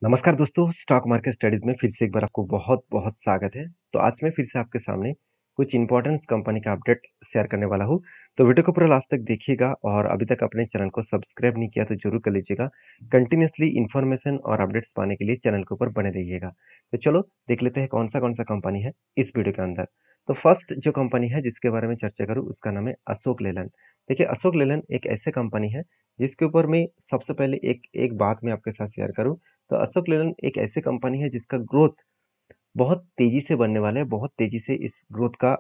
नमस्कार दोस्तों, stock market studies में फिर से एक बार आपको बहुत बहुत स्वागत है। तो आज मैं फिर से आपके सामने कुछ इंपॉर्टेंट कंपनी का अपडेट शेयर करने वाला हूँ। तो वीडियो को पूरा लास्ट तक देखिएगा और अभी तक अपने चैनल को सब्सक्राइब नहीं किया तो जरूर कर लीजिएगा। कंटिन्यूसली इन्फॉर्मेशन और अपडेट्स पाने के लिए चैनल के ऊपर बने रहिएगा। तो चलो देख लेते हैं कौन सा कंपनी है इस वीडियो के अंदर। तो फर्स्ट जो कंपनी है जिसके बारे में चर्चा करूँ उसका नाम है अशोक लेलैंड। देखिए, अशोक लेलैंड एक ऐसे कंपनी है जिसके ऊपर मैं सबसे पहले एक एक बात मैं आपके साथ शेयर करूँ। तो अशोक लेलैंड एक ऐसी कंपनी है जिसका ग्रोथ बहुत तेजी से बनने वाला है, बहुत तेजी से इस ग्रोथ का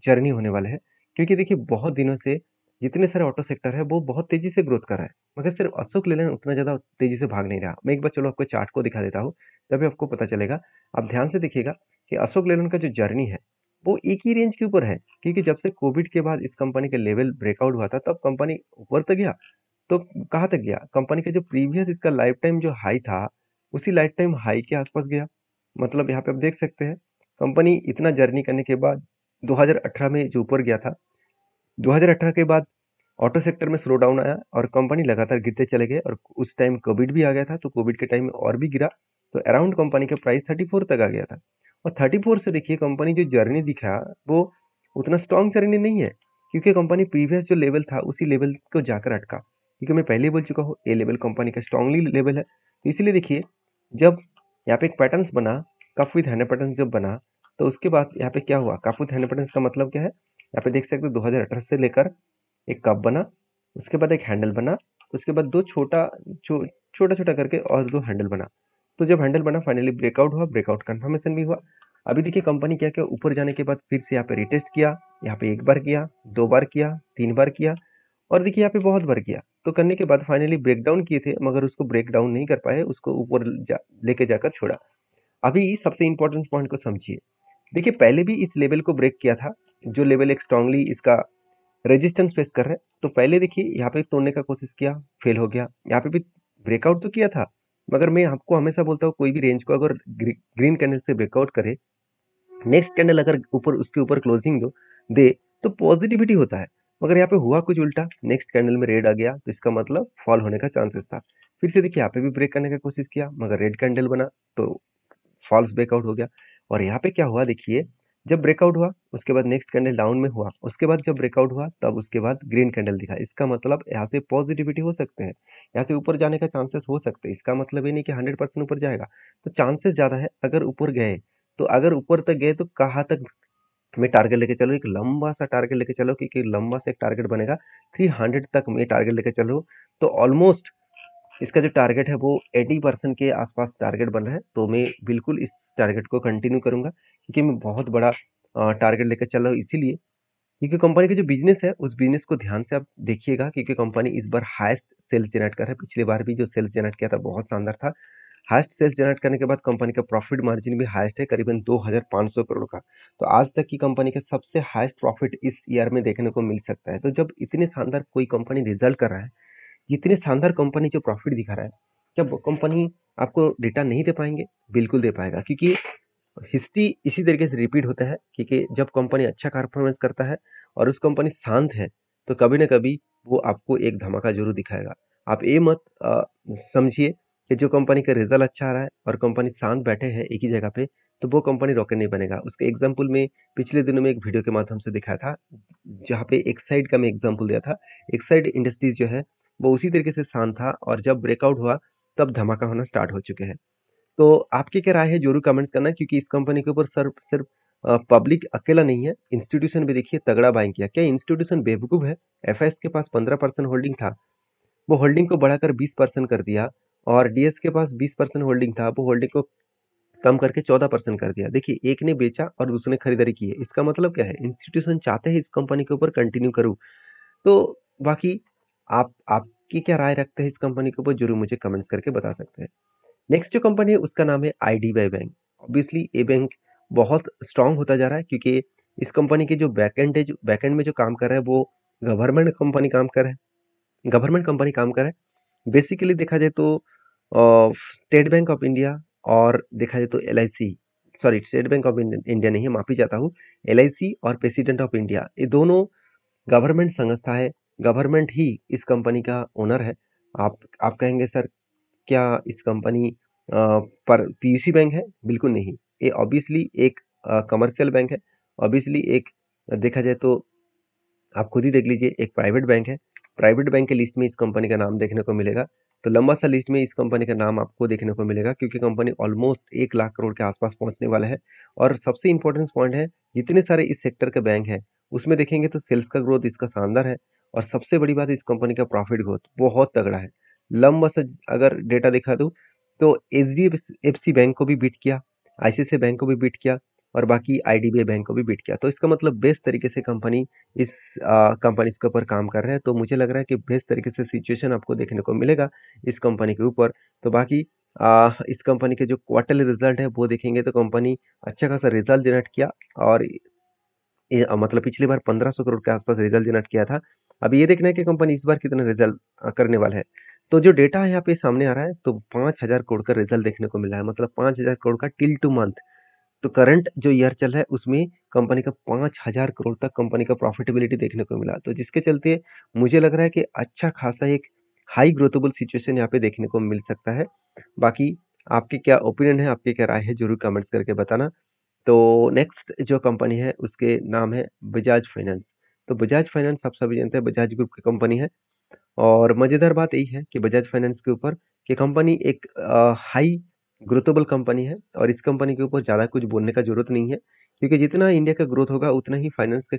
जर्नी होने वाला है। क्योंकि देखिए, बहुत दिनों से जितने सारे ऑटो सेक्टर है वो बहुत तेजी से ग्रोथ कर रहा है, मगर सिर्फ अशोक लेलैंड उतना ज्यादा तेजी से भाग नहीं रहा। मैं एक बार चलो आपको चार्ट को दिखा देता हूँ, तभी आपको पता चलेगा। आप ध्यान से देखिएगा कि अशोक लेलैंड का जो जर्नी है वो एक ही रेंज के ऊपर है। क्योंकि जब से कोविड के बाद इस कंपनी का लेवल ब्रेकआउट हुआ था तब कंपनी ऊपर तक गया। तो कहाँ तक गया? कंपनी का जो प्रीवियस इसका लाइफ टाइम जो हाई था, उसी लाइफ टाइम हाई के आसपास गया। मतलब यहाँ पे आप देख सकते हैं, कंपनी इतना जर्नी करने के बाद 2018 में जो ऊपर गया था, 2018 के बाद ऑटो सेक्टर में स्लो डाउन आया और कंपनी लगातार गिरते चले गए। और उस टाइम कोविड भी आ गया था, तो कोविड के टाइम में और भी गिरा। तो अराउंड कंपनी का प्राइस 34 तक आ गया था। और 34 से देखिए कंपनी जो जर्नी दिखा वो उतना स्ट्रॉन्ग जर्नी नहीं है। क्योंकि कंपनी प्रीवियस जो लेवल था उसी लेवल को जाकर अटका। क्योंकि मैं पहले ही बोल चुका हूँ, ये लेवल कंपनी का स्ट्रांगली लेवल है। तो इसीलिए देखिए, जब यहाँ पे एक पैटर्न्स बना, कप विद हैंड पैटर्न जब बना, तो उसके बाद यहाँ पे क्या हुआ? कप विद हैंड पैटर्न्स का मतलब क्या है? यहाँ पे देख सकते हो 2018 से लेकर एक कप बना, उसके बाद एक हैंडल बना, उसके बाद दो छोटा छोटा करके और दो हैंडल बना। तो जब हैंडल बना फाइनली ब्रेकआउट हुआ, ब्रेकआउट कंफर्मेशन भी हुआ। अभी देखिए कंपनी क्या क्या ऊपर जाने के बाद फिर से यहाँ पे रिटेस्ट किया। यहाँ पे एक बार किया, दो बार किया, तीन बार किया, और देखिए यहाँ पे बहुत बार किया। तो करने के बाद फाइनली ब्रेकडाउन किए थे, मगर उसको ब्रेक डाउन नहीं कर पाए, उसको ऊपर लेके जाकर छोड़ा। अभी सबसे इंपॉर्टेंट पॉइंट को समझिए। देखिए, पहले भी इस लेवल को ब्रेक किया था, जो लेवल एक स्ट्रांगली इसका रेजिस्टेंस फेस कर रहे हैं। तो पहले देखिए यहाँ पे तोड़ने का कोशिश किया, फेल हो गया। यहाँ पे भी ब्रेकआउट तो किया था, मगर मैं आपको हमेशा बोलता हूँ कोई भी रेंज को अगर ग्रीन कैंडल से ब्रेकआउट करे, नेक्स्ट कैंडल अगर ऊपर उसके ऊपर क्लोजिंग दे तो पॉजिटिविटी होता है। मगर यहाँ पे हुआ कुछ उल्टा, नेक्स्ट कैंडल में रेड आ गया, तो इसका मतलब फॉल होने का चांसेस था। फिर से देखिए यहाँ पे भी ब्रेक करने का कोशिश किया, मगर रेड कैंडल बना, तो फॉल्स ब्रेकआउट हो गया। और यहाँ पे क्या हुआ देखिए, जब ब्रेकआउट हुआ उसके बाद नेक्स्ट कैंडल डाउन में हुआ, उसके बाद जब ब्रेकआउट हुआ तब उसके बाद ग्रीन कैंडल दिखा। इसका मतलब यहाँ से पॉजिटिविटी हो सकते हैं, यहाँ से ऊपर जाने का चांसेस हो सकते हैं। इसका मतलब ये नहीं कि 100% ऊपर जाएगा, तो चांसेस ज्यादा है अगर ऊपर गए। तो अगर ऊपर तक गए तो कहाँ तक मैं टारगेट लेके चलो? एक लंबा सा टारगेट लेके चलो, क्योंकि लंबा सा एक टारगेट बनेगा 300 तक मैं टारगेट लेके चलो। तो ऑलमोस्ट इसका जो टारगेट है वो 80% के आसपास टारगेट बन रहा है। तो मैं बिल्कुल इस टारगेट को कंटिन्यू करूंगा, क्योंकि मैं बहुत बड़ा टारगेट लेकर चल रहा हूँ। इसीलिए क्योंकि कंपनी का जो बिजनेस है उस बिजनेस को ध्यान से आप देखिएगा, क्योंकि कंपनी इस बार हाईएस्ट सेल्स जनरेट कर रहा है। पिछली बार भी जो सेल्स जनरेट किया था बहुत शानदार था। हाईएस्ट सेल्स जनरेट करने के बाद कंपनी का प्रॉफिट मार्जिन भी हाईएस्ट है, करीबन 2500 करोड़ का। तो आज तक की कंपनी का सबसे हाईएस्ट प्रॉफिट इस ईयर में देखने को मिल सकता है। तो जब इतने शानदार कोई कंपनी रिजल्ट कर रहा है, इतने शानदार कंपनी जो प्रॉफिट दिखा रहा है, क्या वो कंपनी आपको डेटा नहीं दे पाएंगे? बिल्कुल दे पाएगा, क्योंकि हिस्ट्री इसी तरीके से रिपीट होता है। क्योंकि जब कंपनी अच्छा परफॉर्मेंस करता है और उस कंपनी शांत है, तो कभी ना कभी वो आपको एक धमाका जरूर दिखाएगा। आप ये मत समझिए कि जो कंपनी का रिजल्ट अच्छा आ रहा है और कंपनी शांत बैठे हैं एक ही जगह पे, तो वो कंपनी रॉकेट नहीं बनेगा। उसके एग्जाम्पल में पिछले दिनों में एक वीडियो के माध्यम से दिखाया था, जहाँ पे एक साइड का मैं एग्जाम्पल दिया था। एक साइड इंडस्ट्रीज जो है वो उसी तरीके से शांत था, और जब ब्रेकआउट हुआ तब धमाका होना स्टार्ट हो चुके हैं। तो आपकी क्या राय है जरूर कमेंट्स करना, क्योंकि इस कंपनी के ऊपर सिर्फ सिर्फ पब्लिक अकेला नहीं है, इंस्टीट्यूशन भी देखिए तगड़ा बाइंग किया। क्या इंस्टीट्यूशन बेवकूफ है? एफआईएस के पास 15% होल्डिंग था, वो होल्डिंग को बढ़ाकर 20% कर दिया। और डीएस के पास 20% होल्डिंग था, वो होल्डिंग को कम करके 14% कर दिया। देखिए, एक ने बेचा और दूसरे ने खरीदारी की है। इसका मतलब क्या है? इंस्टीट्यूशन चाहते हैं इस कंपनी के ऊपर कंटिन्यू करूँ। तो बाकी आपकी क्या राय रखते हैं इस कंपनी के ऊपर, जरूर मुझे कमेंट्स करके बता सकते हैं। नेक्स्ट जो कंपनी है उसका नाम है आईडीबीआई बैंक। ऑब्वियसली ये बैंक बहुत स्ट्रांग होता जा रहा है, क्योंकि इस कंपनी के जो बैकएंड है, जो बैकएंड में जो काम कर रहा है वो गवर्नमेंट कंपनी काम कर रहा है, गवर्नमेंट कंपनी काम कर रहा है। बेसिकली देखा जाए तो स्टेट बैंक ऑफ इंडिया, और देखा जाए तो LIC, sorry state bank of India नहीं है, माफी चाहता हूँ, एलआईसी और प्रेसिडेंट ऑफ इंडिया, ये दोनों गवर्नमेंट संस्था है। गवर्नमेंट ही इस कंपनी का ओनर है। आप कहेंगे सर, क्या इस कंपनी पर पीयूसी बैंक है? बिल्कुल नहीं। ये ऑब्वियसली एक कमर्शियल बैंक है। ऑब्वियसली एक देखा जाए तो आप खुद ही देख लीजिए एक प्राइवेट बैंक है। प्राइवेट बैंक के लिस्ट में इस कंपनी का नाम देखने को मिलेगा। तो लंबा सा लिस्ट में इस कंपनी का नाम आपको देखने को मिलेगा क्योंकि कंपनी ऑलमोस्ट 1 लाख करोड़ के आसपास पहुंचने वाला है। और सबसे इंपॉर्टेंट पॉइंट है, जितने सारे इस सेक्टर के बैंक हैं उसमें देखेंगे तो सेल्स का ग्रोथ इसका शानदार है। और सबसे बड़ी बात, इस कंपनी का प्रॉफिट ग्रोथ बहुत तगड़ा है। लंबा सा अगर डेटा दिखा दूं तो एच बैंक को भी बीट किया, आईसीआईसीआई बैंक को भी बीट किया और बाकी आईडीबीआई बैंक को भी बीट किया। तो इसका मतलब बेस्ट तरीके से कंपनी इस कंपनीज के ऊपर काम कर रहे हैं। तो मुझे लग रहा है कि बेस्ट तरीके से सिचुएशन आपको देखने को मिलेगा इस कंपनी के ऊपर। तो बाकी इस कंपनी के जो क्वार्टरली रिजल्ट है वो देखेंगे तो कंपनी अच्छा खासा रिजल्ट जनरेट किया। और मतलब पिछली बार 1500 करोड़ के आसपास रिजल्ट जनरेट किया था। अब ये देखना है कि कंपनी इस बार कितना रिजल्ट करने वाला है। तो जो डेटा यहाँ पे सामने आ रहा है तो 5000 करोड़ का रिजल्ट देखने को मिला है, मतलब 5000 करोड़ का टिल टू मंथ। तो करंट जो ईयर चल रहा है उसमें कंपनी का 5000 करोड़ तक कंपनी का प्रॉफिटेबिलिटी देखने को मिला। तो जिसके चलते मुझे लग रहा है कि अच्छा खासा एक हाई ग्रोथेबल सिचुएशन यहाँ पे देखने को मिल सकता है। बाकी आपके क्या ओपिनियन है, आपकी क्या राय है, जरूर कमेंट्स करके बताना। तो नेक्स्ट जो कंपनी है उसके नाम है बजाज फाइनेंस। तो बजाज फाइनेंस आप सभी जानते हैं बजाज ग्रुप की कंपनी है। और मजेदार बात यही है कि बजाज फाइनेंस के ऊपर कि कंपनी एक हाई ग्रोथेबल कंपनी है और इस कंपनी के ऊपर ज़्यादा कुछ बोलने का जरूरत नहीं है क्योंकि जितना इंडिया का ग्रोथ होगा उतना ही फाइनेंस के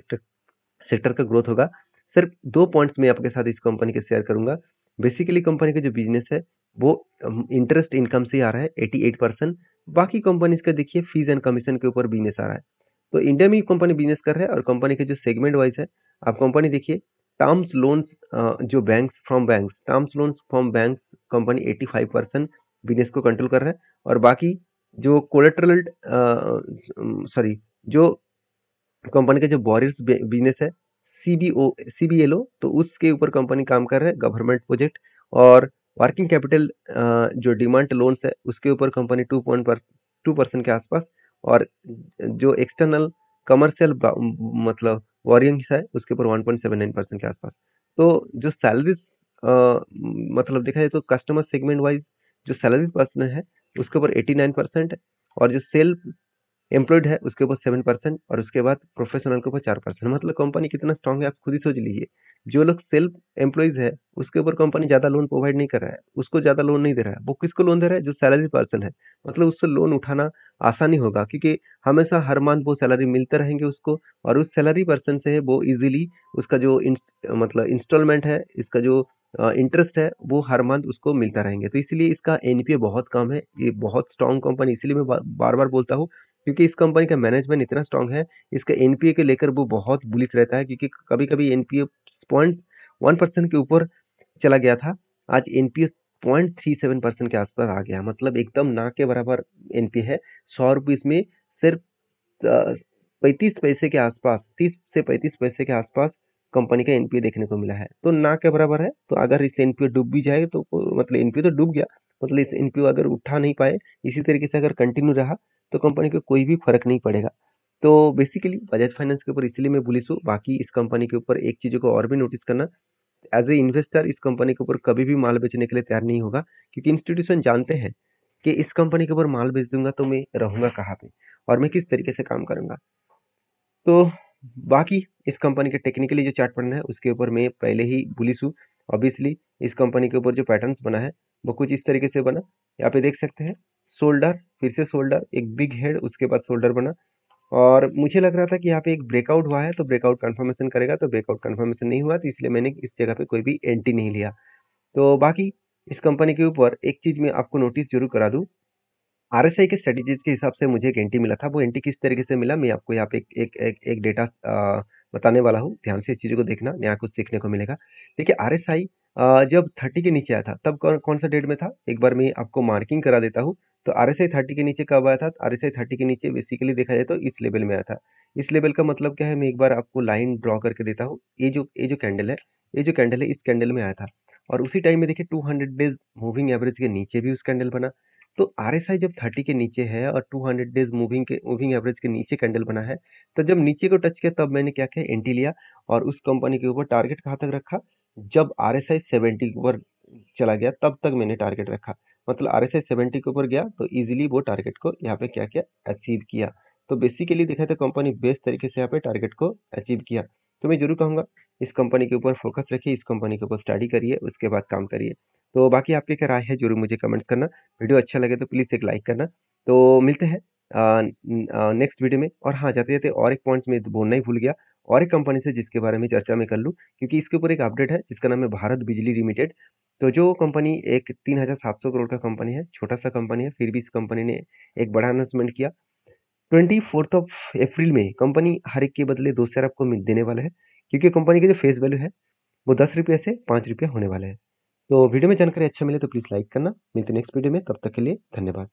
सेक्टर का ग्रोथ होगा। सिर्फ दो पॉइंट्स मैं आपके साथ इस कंपनी के शेयर करूंगा। बेसिकली कंपनी का जो बिजनेस है वो इंटरेस्ट इनकम से आ रहा है 88%। बाकी कंपनीज का देखिए फीस एंड कमीशन के ऊपर बिजनेस आ रहा है। तो इंडिया में ही कंपनी बिजनेस कर रहा है और कंपनी के जो सेगमेंट वाइज है आप कंपनी देखिए। टर्म्स लोन्स जो बैंक्स कंपनी 85% बिजनेस को कंट्रोल कर रहा है। और बाकी जो कोलेटरल सॉरी जो कंपनी का जो बॉरियर्स बिजनेस है सीबीएलओ, तो उसके ऊपर कंपनी काम कर रहा है गवर्नमेंट प्रोजेक्ट। और वर्किंग कैपिटल जो डिमांड लोन्स है उसके ऊपर कंपनी 2% के आसपास। और जो एक्सटर्नल कमर्शियल मतलब वॉरियंग्स है उसके ऊपर 1.79% के आसपास। तो जो सैलरीज मतलब देखा जाए तो कस्टमर सेगमेंट वाइज जो सैलरी पर्सन है उसके ऊपर 89% है। और जो सेल्फ एम्प्लॉयड है उसके ऊपर 7% और उसके बाद प्रोफेशनल के ऊपर 4%। मतलब कंपनी कितना स्ट्रांग है आप खुद ही सोच लीजिए। जो लोग सेल्फ एम्प्लॉयज है उसके ऊपर कंपनी ज्यादा लोन प्रोवाइड नहीं कर रहा है, उसको ज्यादा लोन नहीं दे रहा है। वो किसको लोन दे रहा है? जो सैलरी पर्सन है। मतलब उससे लोन उठाना आसानी होगा क्योंकि हमेशा हर मंथ वो सैलरी मिलते रहेंगे उसको। और उस सैलरी पर्सन से वो इजीली उसका जो मतलब इंस्टॉलमेंट है, इसका जो इंटरेस्ट है वो हर मंथ उसको मिलता रहेंगे। तो इसलिए इसका एनपीए बहुत कम है। ये बहुत स्ट्रांग कंपनी, इसलिए मैं बार बार बोलता हूँ क्योंकि इस कंपनी का मैनेजमेंट इतना स्ट्रांग है। इसका एनपीए के लेकर वो बहुत बुलिश रहता है क्योंकि कभी कभी एनपीए 0.1% के ऊपर चला गया था। आज एनपीए 0.37% के आसपास आ गया, मतलब एकदम ना के बराबर एनपीए है। 100 रुपीज में सिर्फ 35 पैसे के आसपास, 30 से 35 पैसे के आसपास कंपनी का एनपीए देखने को मिला है। तो ना के बराबर है। तो अगर इस एनपीए डूब भी जाए तो मतलब एनपीए तो डूब गया, मतलब इस एनपीए अगर उठा नहीं पाए इसी तरीके से अगर कंटिन्यू रहा तो कंपनी को कोई भी फर्क नहीं पड़ेगा। तो बेसिकली बजाज फाइनेंस के ऊपर इसलिए मैं बुलिश हूँ। बाकी इस कंपनी के ऊपर एक चीज़ों को और भी नोटिस करना, एज ए इन्वेस्टर इस कंपनी के ऊपर कभी भी माल बेचने के लिए तैयार नहीं होगा क्योंकि इंस्टीट्यूशन जानते हैं कि इस कंपनी के ऊपर माल बेच दूंगा तो मैं रहूंगा कहाँ पे और मैं किस तरीके से काम करूंगा। तो बाकी इस कंपनी के टेक्निकली जो चार्ट पढ़ना है उसके ऊपर मैं पहले ही बुलिश हूँ। ऑब्वियसली इस कंपनी के ऊपर जो पैटर्न्स बना है वो कुछ इस तरीके से बना। यहाँ पे देख सकते हैं शोल्डर, फिर से शोल्डर, एक बिग हेड, उसके बाद शोल्डर बना। और मुझे लग रहा था कि यहाँ पे एक ब्रेकआउट हुआ है तो ब्रेकआउट कंफर्मेशन करेगा, तो ब्रेकआउट कंफर्मेशन नहीं हुआ, तो इसलिए मैंने इस जगह पे कोई भी एंट्री नहीं लिया। तो बाकी इस कंपनी के ऊपर एक चीज मैं आपको नोटिस जरूर करा दूं। आरएसआई के स्ट्रेटेजीज के हिसाब से मुझे एक एंट्री मिला था। वो एंट्री किस तरीके से मिला मैं आपको यहाँ पे एक डेटा बताने वाला हूँ। ध्यान से इस चीज़ों को देखना, नया कुछ सीखने को मिलेगा। देखिए आरएसआई जब 30 के नीचे आया था तब कौन सा डेट में था, एक बार मैं आपको मार्किंग करा देता हूँ। तो आरएसआई 30 के नीचे कब आया था? आरएसआई 30 के नीचे बेसिकली देखा जाए तो इस लेवल में आया था। इस लेवल का मतलब क्या है, मैं एक बार आपको लाइन ड्रॉ करके देता हूँ। ये जो कैंडल है, ये जो कैंडल है इस कैंडल में आया था। और उसी टाइम में देखिए 200 डेज मूविंग एवरेज के नीचे भी उस कैंडल बना। तो आरएसआई जब 30 के नीचे है और 200 डेज मूविंग एवरेज के नीचे कैंडल बना है, तो जब नीचे को टच किया तब मैंने क्या किया, एंट्री लिया। और उस कंपनी के ऊपर टारगेट कहाँ तक रखा, जब आरएसआई 70 के ऊपर चला गया तब तक मैंने टारगेट रखा। मतलब RSI 70 के ऊपर गया तो ईज़िली वो टारगेट को यहाँ पे क्या किया, अचीव किया। तो बेसिकली देखा तो कंपनी बेस्ट तरीके से यहाँ पे टारगेट को अचीव किया। तो मैं ज़रूर कहूँगा इस कंपनी के ऊपर फोकस रखिए, इस कंपनी के ऊपर स्टडी करिए, उसके बाद काम करिए। तो बाकी आपकी क्या राय है ज़रूर मुझे कमेंट्स करना। वीडियो अच्छा लगे तो प्लीज़ एक लाइक करना। तो मिलते हैं नेक्स्ट वीडियो में। और हाँ, जाते-जाते और एक पॉइंट्स मैं बोलना ही भूल गया, और एक कंपनी से जिसके बारे में चर्चा मैं कर लूँ, क्योंकि इसके ऊपर एक अपडेट है जिसका नाम है भारत बिजली लिमिटेड। तो जो कंपनी एक 3,700 करोड़ का कंपनी है, छोटा-सा कंपनी है, फिर भी इस कंपनी ने एक बड़ा अनाउंसमेंट किया। 24th ऑफ अप्रैल में कंपनी हर एक के बदले 2 शेयर आपको देने वाला है, क्योंकि कंपनी की जो फेस वैल्यू है वो ₹10 से ₹5 होने वाला है। तो वीडियो में जानकारी अच्छा मिले तो प्लीज़ लाइक करना। मिलते हैं नेक्स्ट वीडियो में, तब तक के लिए धन्यवाद।